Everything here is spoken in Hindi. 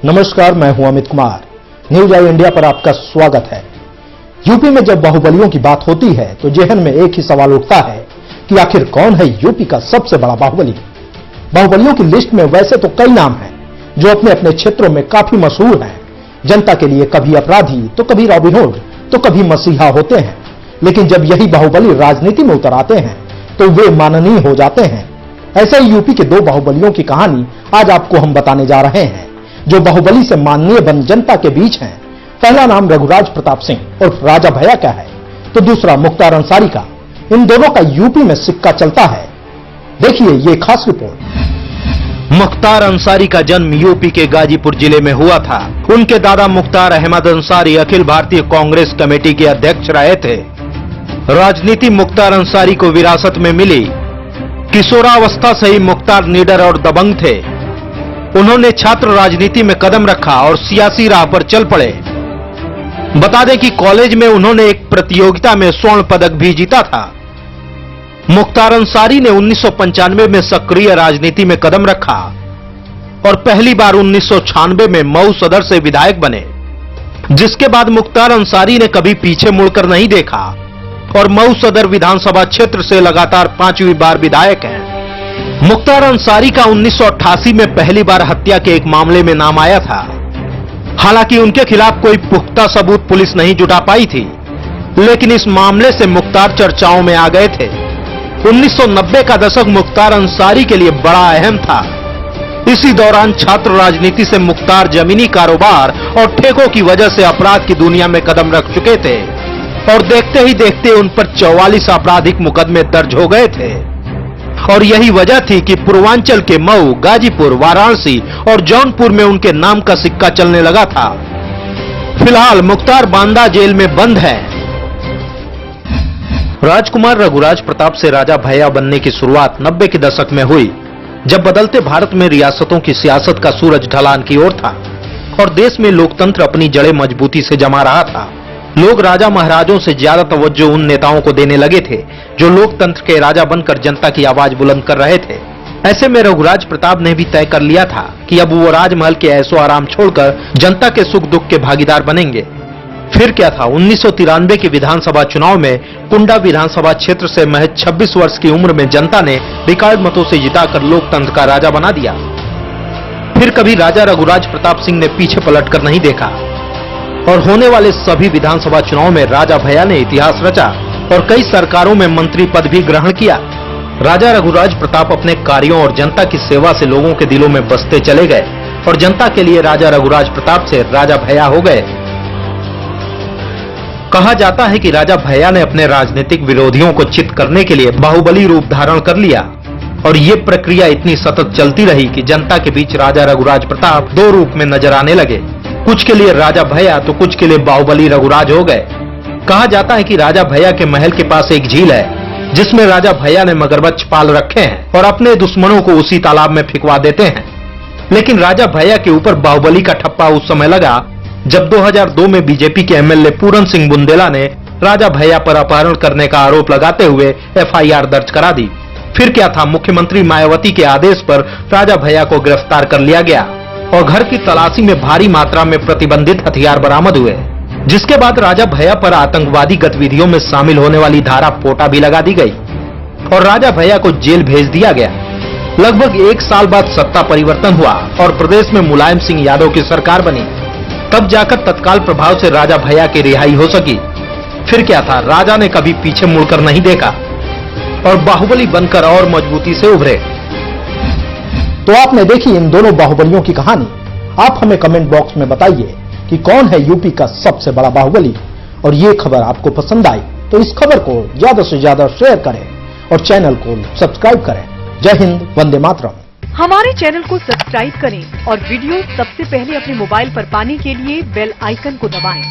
नमस्कार, मैं हूं अमित कुमार। न्यूज आई इंडिया पर आपका स्वागत है। यूपी में जब बाहुबलियों की बात होती है तो जेहन में एक ही सवाल उठता है कि आखिर कौन है यूपी का सबसे बड़ा बाहुबली। बाहुबलियों की लिस्ट में वैसे तो कई नाम हैं जो अपने अपने क्षेत्रों में काफी मशहूर हैं। जनता के लिए कभी अपराधी तो कभी रॉबिनहुड तो कभी मसीहा होते हैं, लेकिन जब यही बाहुबली राजनीति में उतर आते हैं तो वे माननीय हो जाते हैं। ऐसे ही यूपी के दो बाहुबलियों की कहानी आज आपको हम बताने जा रहे हैं, जो बाहुबली से माननीय बन जनता के बीच हैं। पहला नाम रघुराज प्रताप सिंह और राजा भैया का है, तो दूसरा मुख्तार अंसारी का। इन दोनों का यूपी में सिक्का चलता है। देखिए ये खास रिपोर्ट। मुख्तार अंसारी का जन्म यूपी के गाजीपुर जिले में हुआ था। उनके दादा मुख्तार अहमद अंसारी अखिल भारतीय कांग्रेस कमेटी के अध्यक्ष रहे थे। राजनीति मुख्तार अंसारी को विरासत में मिली। किशोरावस्था से ही मुख्तार निडर और दबंग थे। उन्होंने छात्र राजनीति में कदम रखा और सियासी राह पर चल पड़े। बता दें कि कॉलेज में उन्होंने एक प्रतियोगिता में स्वर्ण पदक भी जीता था। मुख्तार अंसारी ने 1995 में सक्रिय राजनीति में कदम रखा और पहली बार 1996 में मऊ सदर से विधायक बने, जिसके बाद मुख्तार अंसारी ने कभी पीछे मुड़कर नहीं देखा और मऊ सदर विधानसभा क्षेत्र से लगातार 5वीं बार विधायक हैं। मुख्तार अंसारी का 1988 में पहली बार हत्या के एक मामले में नाम आया था। हालांकि उनके खिलाफ कोई पुख्ता सबूत पुलिस नहीं जुटा पाई थी, लेकिन इस मामले से मुख्तार चर्चाओं में आ गए थे। 1990 का दशक मुख्तार अंसारी के लिए बड़ा अहम था। इसी दौरान छात्र राजनीति से मुख्तार जमीनी कारोबार और ठेकों की वजह से अपराध की दुनिया में कदम रख चुके थे और देखते ही देखते उन पर 44 आपराधिक मुकदमे दर्ज हो गए थे। और यही वजह थी कि पूर्वांचल के मऊ, गाजीपुर, वाराणसी और जौनपुर में उनके नाम का सिक्का चलने लगा था। फिलहाल मुख्तार बांदा जेल में बंद है। राजकुमार रघुराज प्रताप से राजा भैया बनने की शुरुआत 90 के दशक में हुई, जब बदलते भारत में रियासतों की सियासत का सूरज ढलान की ओर था और देश में लोकतंत्र अपनी जड़ें मजबूती से जमा रहा था। लोग राजा महाराजों से ज्यादा तवज्जो उन नेताओं को देने लगे थे जो लोकतंत्र के राजा बनकर जनता की आवाज बुलंद कर रहे थे। ऐसे में रघुराज प्रताप ने भी तय कर लिया था कि अब वो राजमहल के ऐशो आराम छोड़कर जनता के सुख दुख के भागीदार बनेंगे। फिर क्या था, 1993 के विधानसभा चुनाव में कुंडा विधानसभा क्षेत्र से महज 26 वर्ष की उम्र में जनता ने रिकॉर्ड मतों से जिताकर लोकतंत्र का राजा बना दिया। फिर कभी राजा रघुराज प्रताप सिंह ने पीछे पलटकर नहीं देखा और होने वाले सभी विधानसभा चुनाव में राजा भैया ने इतिहास रचा और कई सरकारों में मंत्री पद भी ग्रहण किया। राजा रघुराज प्रताप अपने कार्यों और जनता की सेवा से लोगों के दिलों में बसते चले गए और जनता के लिए राजा रघुराज प्रताप से राजा भैया हो गए। कहा जाता है कि राजा भैया ने अपने राजनीतिक विरोधियों को चित करने के लिए बाहुबली रूप धारण कर लिया और ये प्रक्रिया इतनी सतत चलती रही कि जनता के बीच राजा रघुराज प्रताप दो रूप में नजर आने लगे। कुछ के लिए राजा भैया तो कुछ के लिए बाहुबली रघुराज हो गए। कहा जाता है कि राजा भैया के महल के पास एक झील है जिसमें राजा भैया ने मगरमच्छ पाल रखे हैं और अपने दुश्मनों को उसी तालाब में फिकवा देते हैं। लेकिन राजा भैया के ऊपर बाहुबली का ठप्पा उस समय लगा जब 2002 में बीजेपी के एमएलए पूरन सिंह बुंदेला ने राजा भैया पर अपहरण करने का आरोप लगाते हुए एफआईआर दर्ज करा दी। फिर क्या था, मुख्यमंत्री मायावती के आदेश पर राजा भैया को गिरफ्तार कर लिया गया और घर की तलाशी में भारी मात्रा में प्रतिबंधित हथियार बरामद हुए, जिसके बाद राजा भैया पर आतंकवादी गतिविधियों में शामिल होने वाली धारा पोटा भी लगा दी गई और राजा भैया को जेल भेज दिया गया। लगभग 1 साल बाद सत्ता परिवर्तन हुआ और प्रदेश में मुलायम सिंह यादव की सरकार बनी। तब जाकर तत्काल प्रभाव से राजा भैया की रिहाई हो सकी। फिर क्या था, राजा ने कभी पीछे मुड़कर नहीं देखा और बाहुबली बनकर और मजबूती से उभरे। तो आपने देखी इन दोनों बाहुबलियों की कहानी। आप हमें कमेंट बॉक्स में बताइए कि कौन है यूपी का सबसे बड़ा बाहुबली। और ये खबर आपको पसंद आई तो इस खबर को ज्यादा से ज्यादा शेयर करें और चैनल को सब्सक्राइब करें। जय हिंद, वंदे मातरम। हमारे चैनल को सब्सक्राइब करें और वीडियो सबसे पहले अपने मोबाइल पर पाने के लिए बेल आइकन को दबाएं।